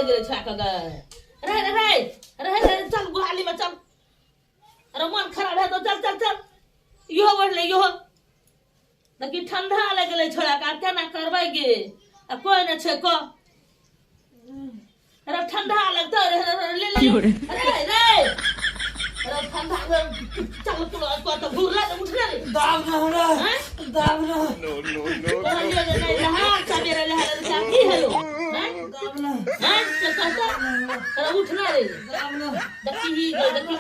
गेले छाक गए रे रे रे रे रे चल गुहाली में चल अरे मन खराब है तो चल चल चल यो बढ़ ले यो लेकिन ठंडा लग गेले छोड़ा का केना करबै गे आ कोई न छै को अरे ठंडा लगता रे ले ले अरे रे अरे ठंडा चल तो तो भूला तो उठ रे दाब ना हमरा दाब ना तो ये नहीं रहा सवेरे ले जा की है लो दाब ना हैं तो कहता अरे उठ ना रे दाब ना देखी ही देखी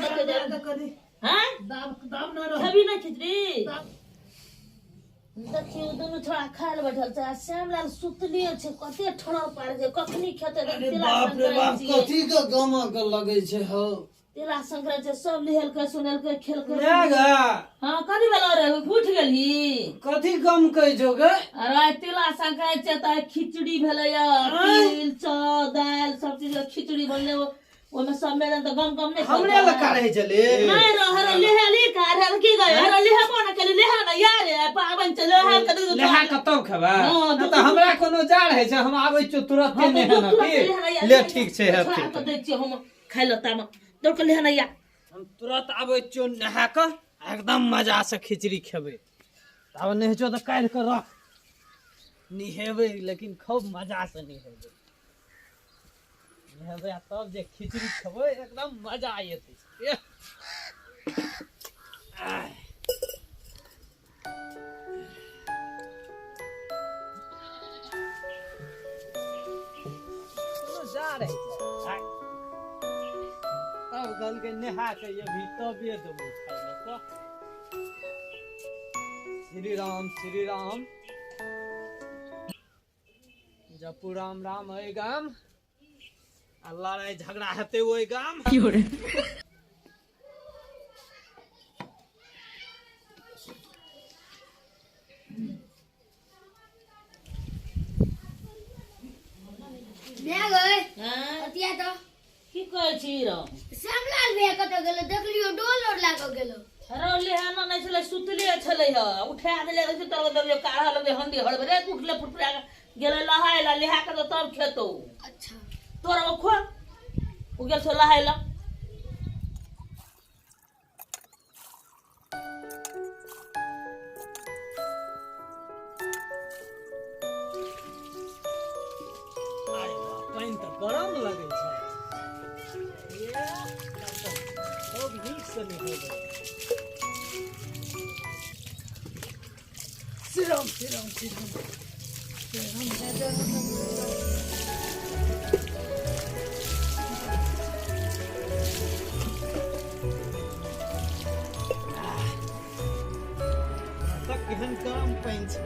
करी हैं दाब ना रो कभी ना खिचड़ी देखियो दोनों थोड़ा खाल बैठल छै श्यामलाल सुतले छै कते ठोर पार छै कखनी खेते तेला बाप रे बाप कथी के गमा के लगे छै हो तेला संक्रांति छै सब लिहल के सुनल के खेल के गा हां कथी भेलो रे उठ गेली कथी गम कहि जो गे अरे तेला संक्रांति छै त खिचड़ी भेलै या तिल चाउ दाल सब चीज के खिचड़ी बनले ओमे सब में त गम गम नहीं हमरे लका रहे चले नहीं रह लेहली का हर की गए हर लेह कोना के लेह ना यार पावन चले हर के लेहा कतौ खबा त हमरा कोनो जाड़ है छै हम आबै छु तुरंत के नेहा ना की ले ठीक छै है ठीक तो देख छी हम खाइ लता में दौड़ के लेह ना या हम तुरंत आबै छु नहा के एकदम मजा से खिचड़ी खेबै अब नहीं छो त काल के रख निहेबै लेकिन खूब मजा से निहेबै निहेबै तब जे खिचड़ी खेबै एकदम मजा आएत जा रहे अब कल के नहा के ये भी तबे देबो खाइले तो श्री राम जपू राम राम है गाम अल्लाह रे झगड़ा हेते ओई गाम क्यों रे मैं गए हां अतिया तो की कहै छी रो श्यामलाल भैया कत गेलो देखलियो डोल ओर लागो गेलो अरे लेह ना नहीं छले सुतले छले ह उठा देले रे तर दबियो काढ़ा लगे हंडी हड़बरे उठले फुटफुरा गेले लहायला लेहा के तो तब खेतो अच्छा तोरा खो उ गेल छो लहायला पानी तो गरम लगे छै ये सब नीक से नहीं हो सिरम तक केहन गरम पानी छै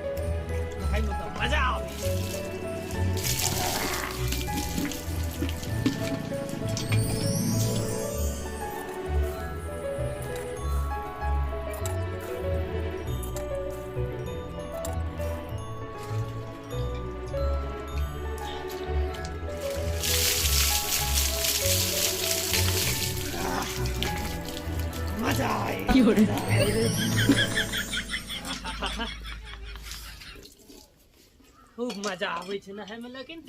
नहाय में तो मजा आवे मजा आए क्यों रे खूब मजा आवे छै नहाय में लेकिन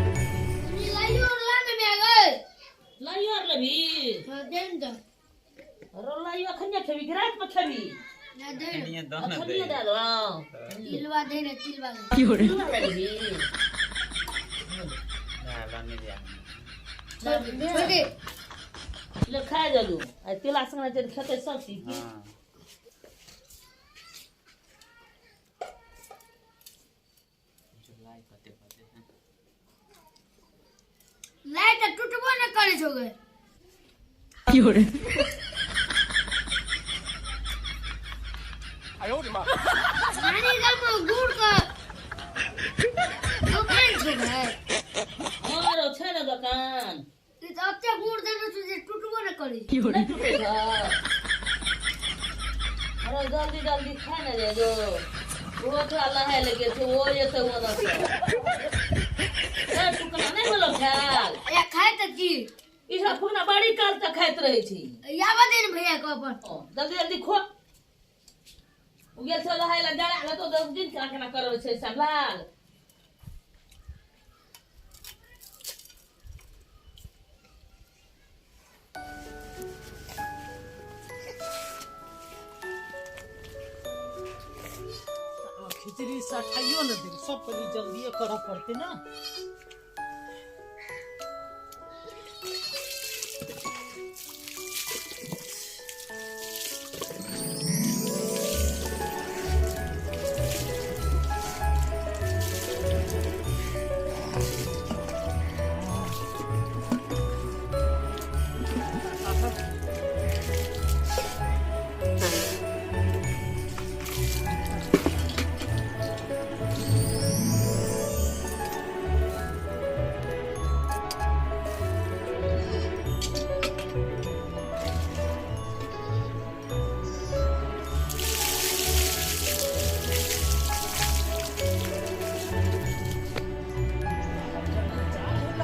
लाइयो ओर लाने में गए लाइयो रे भी हां देन दो रो लाइयो अखन खेबी कि रात में खेबी ना देन अखन दे दो तिलवा देन तिलवा क्यों रे छोटे ले खा जलू आ तेला संग जे खेते सब चीज लाइट टूटबो न करे छोगे क्यों रे नानी गाम गुड़ का छो भाई हमारो छै ना दुकान ई तो अच्छे गुड़ देने से जे टूटबो न करी नहीं टूटेगा। अरे जल्दी जल्दी खा ना दे दो वो थोड़ा लहे लगे थे वो ये तो वो ना ए टुकना नहीं बोलो ख्याल या खाए त की ई सब फुकना बड़ी काल तक खाइत रहे छी। यावा दिन भैया को अपन ओ जल्दी जल्दी खो उगे से लहे ला जड़ा ला तो 10 दिन का केना करल छै संभाल। खिचड़ी सठाइयो न दे सब पहले जल्दी करऽ पड़ते ना।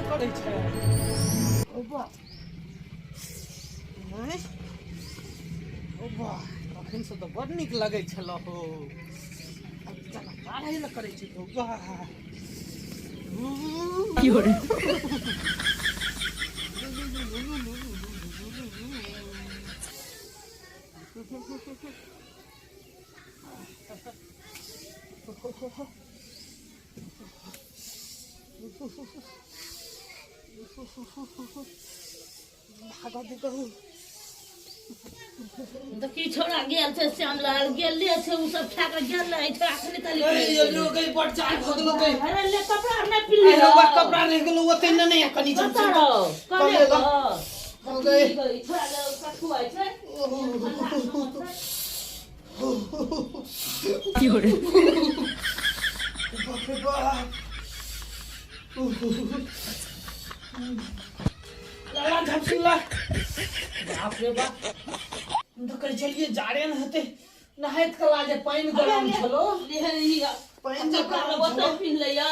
करे छै ओबा नहीं ओबा अखन से तो बड़ नीक लगे छल हो अब जना काहे न करे छै ओबा 有人， भागा दे कहू देखी छोड़ा गेल छै श्यामलाल गेले छै उ सब खा के गेल रहे छै आखने तली ए लोग गई पट चाय भगलो गई अरे ले कपड़ा नहीं पिल्ले ए लोग कपड़ा रह गेलो ओते न नहीं कनी चल बता रहो कले हो गए छोड़ा ले कखुआई छै 有人， बाप रे बाप लाला झपसिल्ला बाप रे बाप हम तो कल चलिए जाड़े न हते नहायत कला जे पानी गरम छलो पानी जे गरम बोतल छलो पिन ले या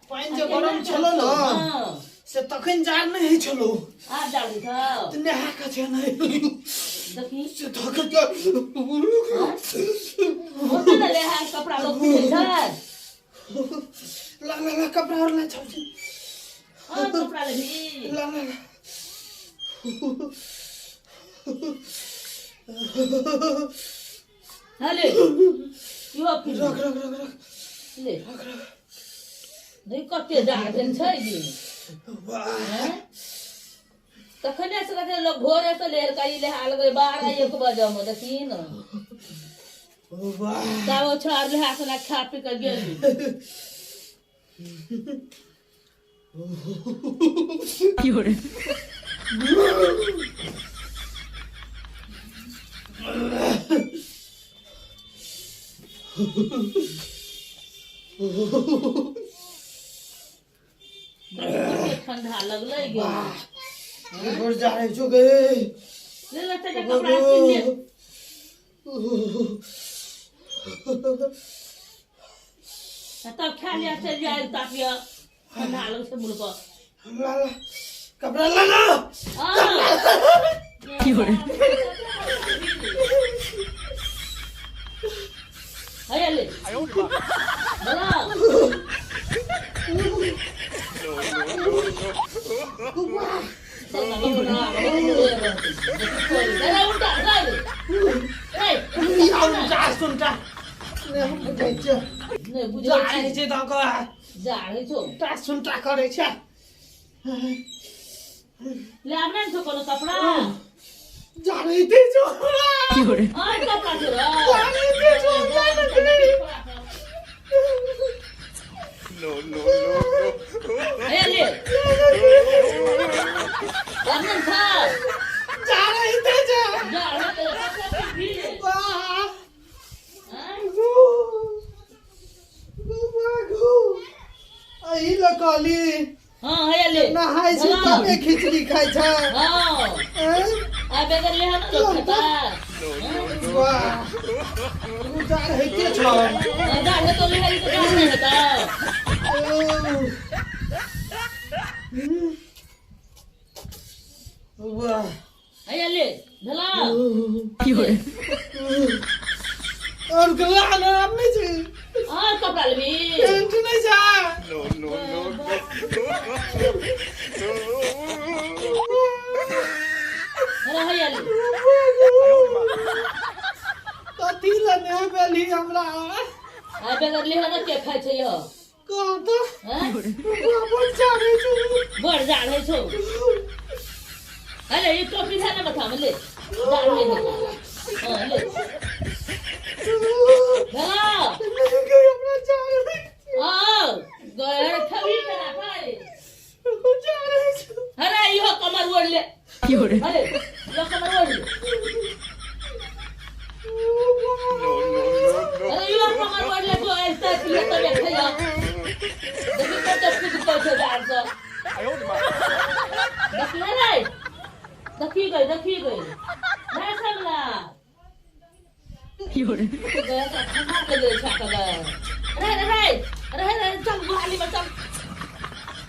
पानी जे गरम छलो न से तखन जार नहीं छलो आ डाली था त नहा का छै नहीं देखी से थक जा होते न ले हां कपड़ा लोग पिन छै ला ला ला कपड़ा और ला झपसी हां कपड़ा ले भी ला ला हले यो पिन रख रख रख रख ले रख रख नहीं कते जा देन छै गी वाह तखने से कहते लोग भोरे से लेर का ले हाल गए 12 1 बजे में देखी न वाह तावो छोड़ ले हाथ ना खा पी के गेल 有人， ठंडा लगले गे ये बढ़ जा रहे जो गए ले ले ते कपड़ा पिन ले तब खा लिया चल जाए तापिया ठंडा लग से मुड़ को ला ला कपड़ा ला ला 有人， अरे ले बला जा सुनता ने हम बुझै छ ने बुझे जा रहे छै त का जा रहे छो ता सुनता करे छ ले आने तो कोनो कपड़ा जा रहे थे जो 有人， और कपड़ा छोड़ा रहे थे जो अरे ले आने था जा रहे थे जो जा रहे थे कपड़ा भी वाह हां गो आई लका कहली हां हैया ले नहाय छै तबे खिचड़ी खाय छै हां हैं? आ बेगर ले ना लोग खाता वाह तू जा रहे के छ जा है तो ले है तो जा नहीं होता वाह हैया ले धला 有人， और गला ना नहीं छै हां कपड़ा लेबी टेंट नहीं जा अरे हैया ले कथी लने बेली हमरा आ बेगर ले ना के खाय छै यो कह तो हैं बाबू जाने छै बड़ जा रहे छो अरे ये टोपी था ना बता ले जा रहे हो हां ले धला नहीं गई हमरा जा रहे आओ गहर खबी करा पाए जा रहे छै अरे यो कमर ओढ़ ले 有人， अरे यो कमर ओढ़ ले अरे यो कमर ओढ़ ले तो ऐसा किलो तो बैठे या देखी तो खुद को से डाल सो देखी रे देखी गई मैं समला 有人， गया का खाना के ले छाका गया अरे चल गुहाली में चल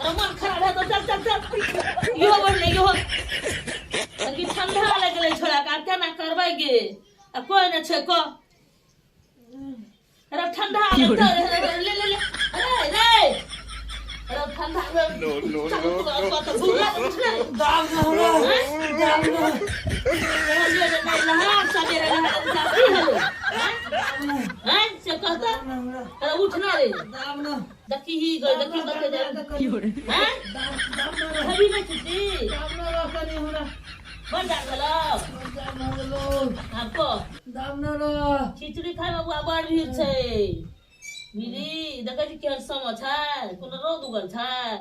अरे मन खराब है तो चल यो बोल ले यो कि ठंडा लगले छोड़ा का क्या ना करबै गे आ कोई न छे को अरे ठंडा ले ले अरे ठंडा नो तो भूला तो कुछ नहीं दाम ना हमरा दाम ना ये नहीं लहा सवेरे लहा जाती हेलो हैं से कहता अरे उठना रे दाम ना देखी ही गई देखी बते जा 有人， हैं दाम ना कभी नहीं छुट्टी दाम ना रखनी हमरा बन जा गलो दाम ना लो आपको दाम ना लो खिचड़ी खाए में बुआ बड़ भीड़ छै मिली देखै छी केहन समाचार कोनो रोद उगल छै